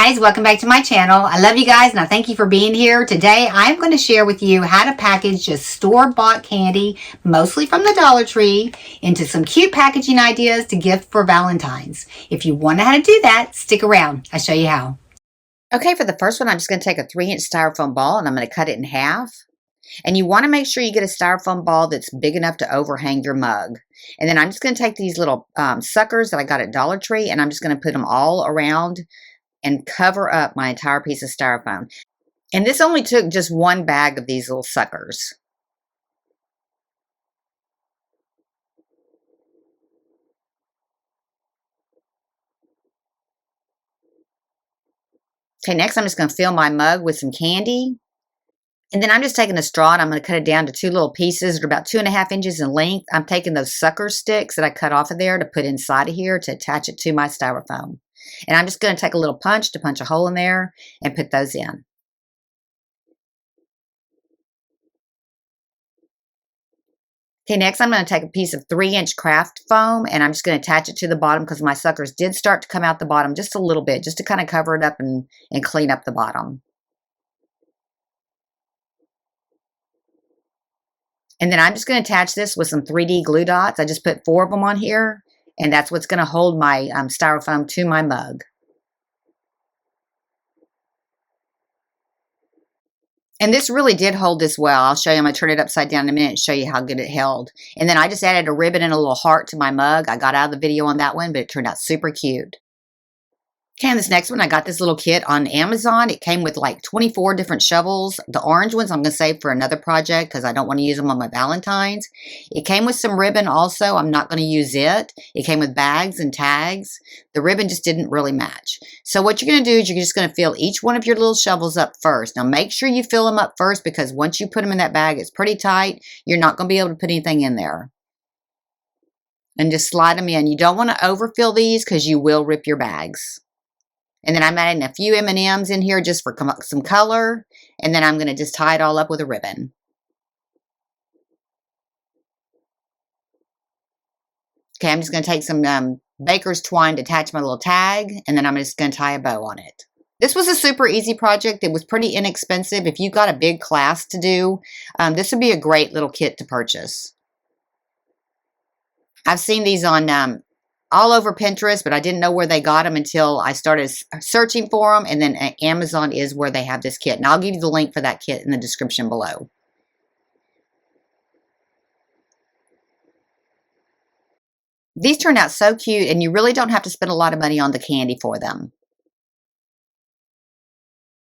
guys, welcome back to my channel. I love you guys and I thank you for being here. Today I'm going to share with you how to package just store-bought candy, mostly from the Dollar Tree, into some cute packaging ideas to gift for Valentine's. If you want to know how to do that, stick around. I'll show you how. Okay, for the first one, I'm just going to take a 3-inch styrofoam ball and I'm going to cut it in half. And you want to make sure you get a styrofoam ball that's big enough to overhang your mug. And then I'm just going to take these little suckers that I got at Dollar Tree and I'm just going to put them all around and cover up my entire piece of styrofoam. And this only took just one bag of these little suckers. Okay, next I'm just going to fill my mug with some candy. And then I'm just taking a straw and I'm going to cut it down to 2 little pieces that are about 2.5 inches in length. I'm taking those sucker sticks that I cut off of there to put inside of here to attach it to my styrofoam. And I'm just going to take a little punch to punch a hole in there and put those in. Okay, next I'm going to take a piece of 3-inch craft foam and I'm just going to attach it to the bottom because my suckers did start to come out the bottom just a little bit, just to kind of cover it up and clean up the bottom. And then I'm just going to attach this with some 3D glue dots. I just put 4 of them on here, and that's what's going to hold my styrofoam to my mug. And this really did hold this well. I'll show you. I'm going to turn it upside down in a minute and show you how good it held. And then I just added a ribbon and a little heart to my mug. I got out of the video on that one, but it turned out super cute. Okay, and this next one, I got this little kit on Amazon. It came with like 24 different shovels. The orange ones I'm going to save for another project because I don't want to use them on my Valentines. It came with some ribbon also. I'm not going to use it. It came with bags and tags. The ribbon just didn't really match. So what you're going to do is you're just going to fill each one of your little shovels up first. Now make sure you fill them up first because once you put them in that bag, it's pretty tight. You're not going to be able to put anything in there. And just slide them in. You don't want to overfill these because you will rip your bags. And then I'm adding a few M&Ms in here just for some color. And then I'm going to just tie it all up with a ribbon. Okay, I'm just going to take some baker's twine to attach my little tag. And then I'm just going to tie a bow on it. This was a super easy project. It was pretty inexpensive. If you've got a big class to do, this would be a great little kit to purchase. I've seen these on all over Pinterest, but I didn't know where they got them until I started searching for them, and then Amazon is where they have this kit. And I'll give you the link for that kit in the description below. These turned out so cute, and you really don't have to spend a lot of money on the candy for them.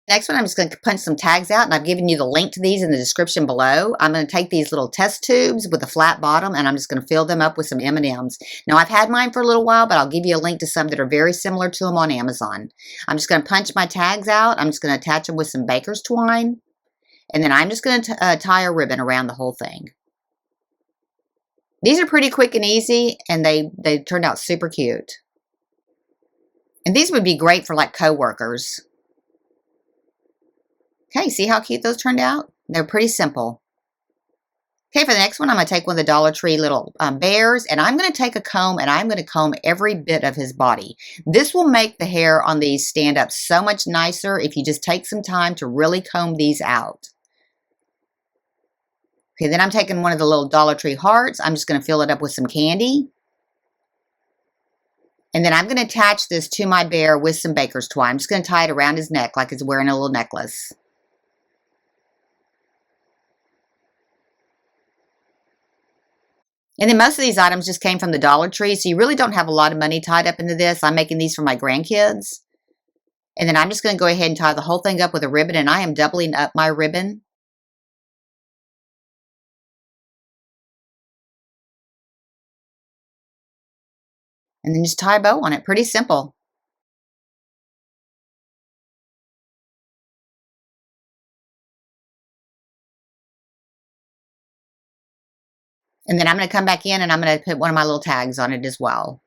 Next one, I'm just going to punch some tags out, and I've given you the link to these in the description below. I'm going to take these little test tubes with a flat bottom, and I'm just going to fill them up with some M&Ms. Now, I've had mine for a little while, but I'll give you a link to some that are very similar to them on Amazon. I'm just going to punch my tags out. I'm just going to attach them with some baker's twine, and then I'm just going to tie a ribbon around the whole thing. These are pretty quick and easy, and they turned out super cute. And these would be great for like co-workers. Okay, see how cute those turned out? They're pretty simple. Okay, for the next one, I'm going to take one of the Dollar Tree little bears, and I'm going to take a comb, and I'm going to comb every bit of his body. This will make the hair on these stand up so much nicer if you just take some time to really comb these out. Okay, then I'm taking one of the little Dollar Tree hearts. I'm just going to fill it up with some candy. And then I'm going to attach this to my bear with some baker's twine. I'm just going to tie it around his neck like he's wearing a little necklace. And then most of these items just came from the Dollar Tree, so you really don't have a lot of money tied up into this. I'm making these for my grandkids. And then I'm just going to go ahead and tie the whole thing up with a ribbon, and I am doubling up my ribbon. And then just tie a bow on it. Pretty simple. And then I'm going to come back in and I'm going to put one of my little tags on it as well.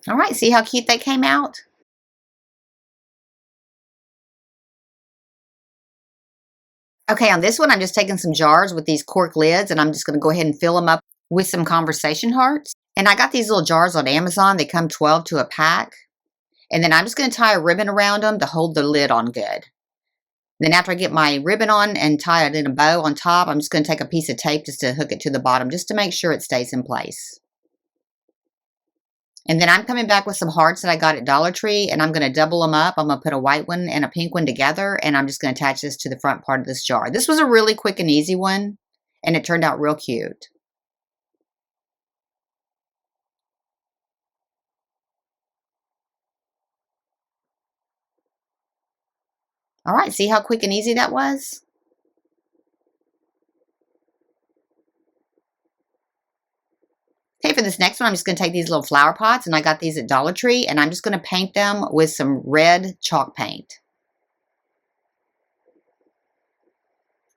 All right, see how cute they came out? Okay, on this one, I'm just taking some jars with these cork lids, and I'm just going to go ahead and fill them up with some conversation hearts. And I got these little jars on Amazon. They come 12 to a pack. And then I'm just going to tie a ribbon around them to hold the lid on good. Then after I get my ribbon on and tie it in a bow on top, I'm just going to take a piece of tape just to hook it to the bottom just to make sure it stays in place. And then I'm coming back with some hearts that I got at Dollar Tree, and I'm going to double them up. I'm going to put a white one and a pink one together, and I'm just going to attach this to the front part of this jar. This was a really quick and easy one, and it turned out real cute. All right, see how quick and easy that was? Okay, for this next one, I'm just going to take these little flower pots, and I got these at Dollar Tree, and I'm just going to paint them with some red chalk paint.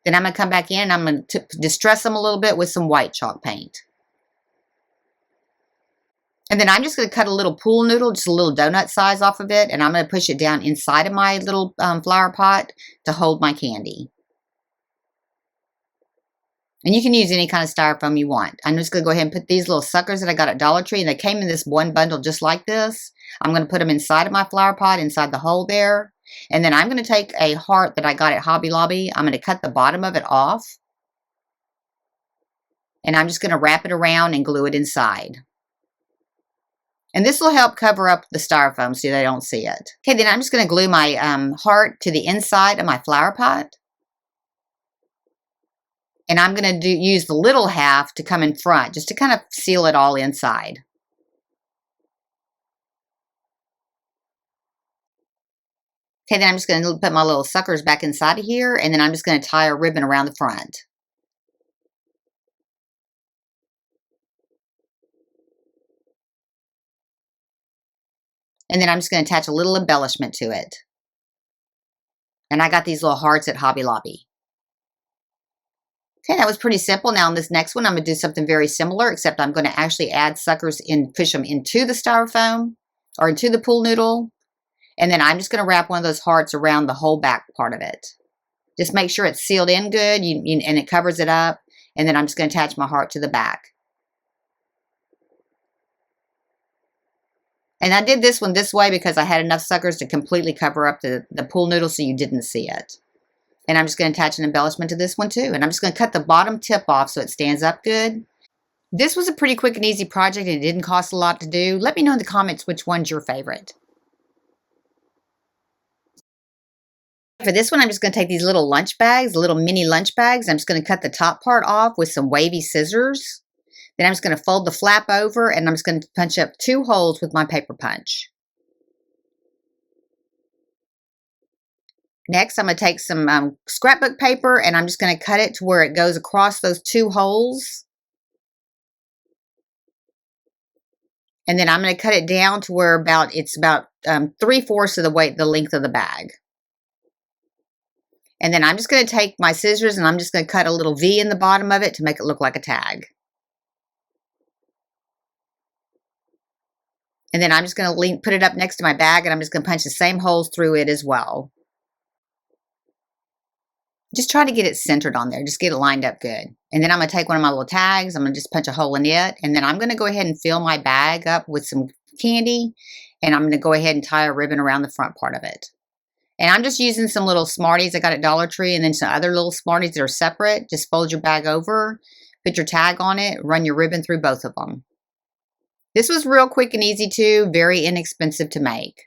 Then I'm going to come back in, and I'm going to distress them a little bit with some white chalk paint. And then I'm just going to cut a little pool noodle, just a little donut size off of it, and I'm going to push it down inside of my little flower pot to hold my candy. And you can use any kind of styrofoam you want. I'm just going to go ahead and put these little suckers that I got at Dollar Tree, and they came in this one bundle just like this. I'm going to put them inside of my flower pot, inside the hole there. And then I'm going to take a heart that I got at Hobby Lobby. I'm going to cut the bottom of it off. And I'm just going to wrap it around and glue it inside. And this will help cover up the styrofoam so they don't see it. Okay, then I'm just going to glue my heart to the inside of my flower pot. And I'm going to use the little half to come in front, just to kind of seal it all inside. Okay, then I'm just going to put my little suckers back inside of here, and then I'm just going to tie a ribbon around the front. And then I'm just going to attach a little embellishment to it. And I got these little hearts at Hobby Lobby. Okay, that was pretty simple. Now on this next one, I'm going to do something very similar, except I'm going to actually add suckers and push them into the styrofoam or into the pool noodle. And then I'm just going to wrap one of those hearts around the whole back part of it. Just make sure it's sealed in good and it covers it up. And then I'm just going to attach my heart to the back. And I did this one this way because I had enough suckers to completely cover up the pool noodle so you didn't see it. And I'm just going to attach an embellishment to this one too. And I'm just going to cut the bottom tip off so it stands up good. This was a pretty quick and easy project, and it didn't cost a lot to do. Let me know in the comments which one's your favorite. For this one, I'm just going to take these little lunch bags, little mini lunch bags. I'm just going to cut the top part off with some wavy scissors. Then I'm just going to fold the flap over, and I'm just going to punch up 2 holes with my paper punch. Next, I'm going to take some scrapbook paper, and I'm just going to cut it to where it goes across those 2 holes. And then I'm going to cut it down to where it's about 3/4 of the length of the bag. And then I'm just going to take my scissors, and I'm just going to cut a little V in the bottom of it to make it look like a tag. And then I'm just going to put it up next to my bag, and I'm just going to punch the same holes through it as well. Just try to get it centered on there. Just get it lined up good. And then I'm going to take one of my little tags. I'm going to just punch a hole in it. And then I'm going to go ahead and fill my bag up with some candy. And I'm going to go ahead and tie a ribbon around the front part of it. And I'm just using some little Smarties I got at Dollar Tree, and then some other little Smarties that are separate. Just fold your bag over, put your tag on it, run your ribbon through both of them. This was real quick and easy too, very inexpensive to make.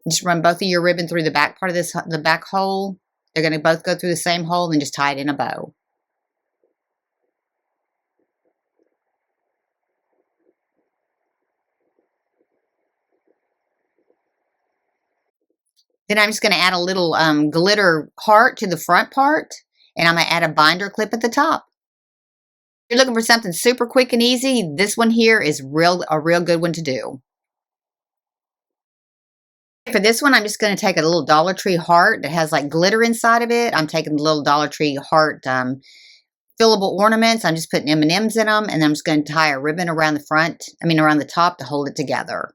Just run both of your ribbon through the back part of the back hole. They're going to both go through the same hole, and just tie it in a bow. Then I'm just going to add a little glitter heart to the front part, and I'm going to add a binder clip at the top. If you're looking for something super quick and easy, this one here is a real good one to do. For this one, I'm just going to take a little Dollar Tree heart that has like glitter inside of it. I'm taking the little Dollar Tree heart fillable ornaments. I'm just putting M&Ms in them, and I'm just going to tie a ribbon around the top to hold it together.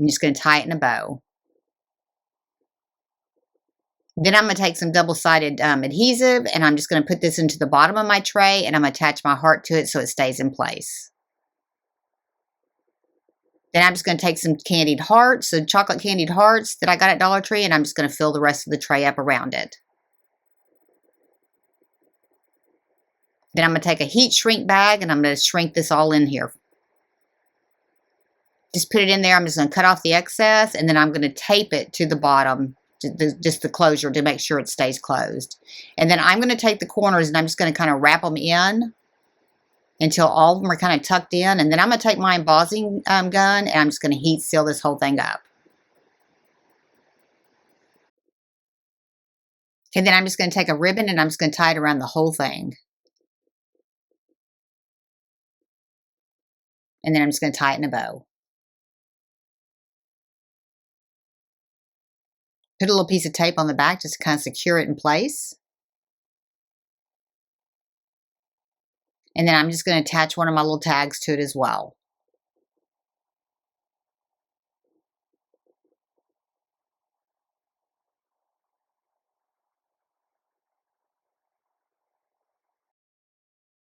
I'm just going to tie it in a bow. Then I'm going to take some double-sided adhesive, and I'm just going to put this into the bottom of my tray, and I'm going to attach my heart to it so it stays in place. Then I'm just going to take some candied hearts, so chocolate candied hearts that I got at Dollar Tree, and I'm just going to fill the rest of the tray up around it. Then I'm going to take a heat shrink bag, and I'm going to shrink this all in here. Just put it in there. I'm just going to cut off the excess, and then I'm going to tape it to the bottom, just the closure, to make sure it stays closed. And then I'm going to take the corners, and I'm just going to kind of wrap them in until all of them are kind of tucked in. And then I'm going to take my embossing gun, and I'm just going to heat seal this whole thing up. And then I'm just going to take a ribbon, and I'm just going to tie it around the whole thing. And then I'm just going to tie it in a bow. Put a little piece of tape on the back just to kind of secure it in place. And then I'm just going to attach one of my little tags to it as well.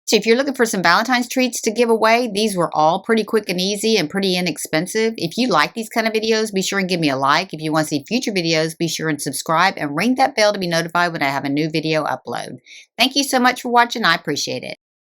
So if you're looking for some Valentine's treats to give away, these were all pretty quick and easy and pretty inexpensive. If you like these kind of videos, be sure and give me a like. If you want to see future videos, be sure and subscribe and ring that bell to be notified when I have a new video upload. Thank you so much for watching. I appreciate it.